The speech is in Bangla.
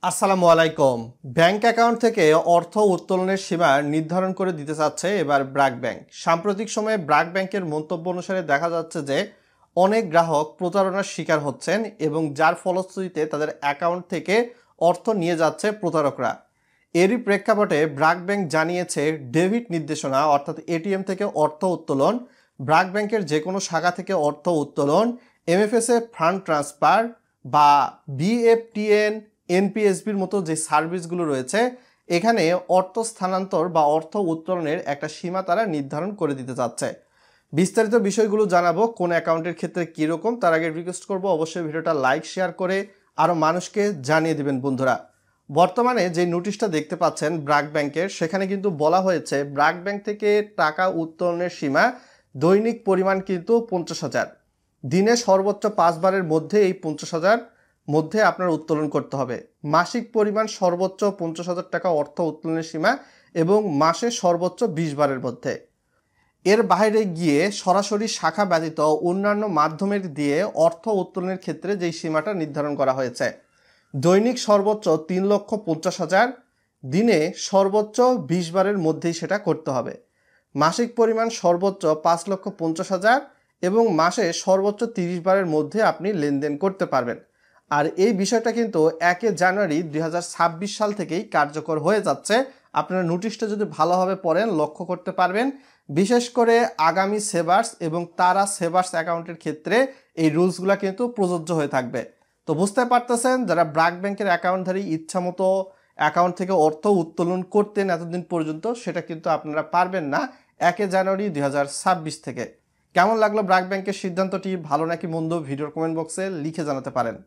আসসালামু আলাইকুম। ব্যাংক অ্যাকাউন্ট থেকে অর্থ উত্তোলনের সীমা নির্ধারণ করে দিতে চাচ্ছে এবার ব্র্যাক ব্যাংক। সাম্প্রতিক সময়ে ব্র্যাক ব্যাংকের মন্তব্য অনুসারে দেখা যাচ্ছে যে অনেক গ্রাহক প্রতারণার শিকার হচ্ছেন এবং যার ফলশ্রুতিতে তাদের অ্যাকাউন্ট থেকে অর্থ নিয়ে যাচ্ছে প্রতারকরা। এরই প্রেক্ষাপটে ব্র্যাক ব্যাংক জানিয়েছে ডেবিট নির্দেশনা অর্থাৎ এটিএম থেকে অর্থ উত্তোলন, ব্র্যাক ব্যাংকের যে কোনো শাখা থেকে অর্থ উত্তোলন, এমএফএসএ ফান্ড ট্রান্সফার বা বিএফটিএন এনপিএসবির মতো যে সার্ভিসগুলো রয়েছে এখানে অর্থ স্থানান্তর বা অর্থ উত্তোলনের একটা সীমা তারা নির্ধারণ করে দিতে চাচ্ছে। বিস্তারিত বিষয়গুলো জানাবো কোন অ্যাকাউন্টের ক্ষেত্রে কীরকম, তার আগে রিকোয়েস্ট করবো অবশ্যই ভিডিওটা লাইক শেয়ার করে আরও মানুষকে জানিয়ে দিবেন বন্ধুরা। বর্তমানে যে নোটিশটা দেখতে পাচ্ছেন ব্র্যাক ব্যাংকের, সেখানে কিন্তু বলা হয়েছে ব্র্যাক ব্যাংক থেকে টাকা উত্তোলনের সীমা দৈনিক পরিমাণ কিন্তু 50,000, দিনে সর্বোচ্চ 5 বারের মধ্যে এই 50,000 মধ্যে আপনার উত্তোলন করতে হবে। মাসিক পরিমাণ সর্বোচ্চ 50,000 টাকা অর্থ উত্তোলনের সীমা এবং মাসে সর্বোচ্চ 20 বারের মধ্যে। এর বাইরে গিয়ে সরাসরি শাখা ব্যতীত অন্যান্য মাধ্যমের দিয়ে অর্থ উত্তোলনের ক্ষেত্রে যেই সীমাটা নির্ধারণ করা হয়েছে, দৈনিক সর্বোচ্চ 3,50,000, দিনে সর্বোচ্চ 20 বারের মধ্যেই সেটা করতে হবে। মাসিক পরিমাণ সর্বোচ্চ 5,50,000 এবং মাসে সর্বোচ্চ 30 বারের মধ্যে আপনি লেনদেন করতে পারবেন। আর এই বিষয়টা কিন্তু 1 জানুয়ারি 2026 সাল থেকেই কার্যকর হয়ে যাচ্ছে। আপনারা নোটিশটা যদি ভালোভাবে পড়েন লক্ষ্য করতে পারবেন, বিশেষ করে আগামী সেভার্স এবং তারা সেভার্স অ্যাকাউন্টের ক্ষেত্রে এই রুলসগুলো কিন্তু প্রযোজ্য হয়ে থাকবে। তো বুঝতে পারতেছেন, যারা ব্র্যাক ব্যাংকের অ্যাকাউন্টধারী ইচ্ছামতো অ্যাকাউন্ট থেকে অর্থ উত্তোলন করতেন এতদিন পর্যন্ত, সেটা কিন্তু আপনারা পারবেন না 1 জানুয়ারি 2026 থেকে। কেমন লাগলো ব্র্যাক ব্যাংকের সিদ্ধান্তটি, ভালো নাকি মন্দ, ভিডিওর কমেন্ট বক্সে লিখে জানাতে পারেন।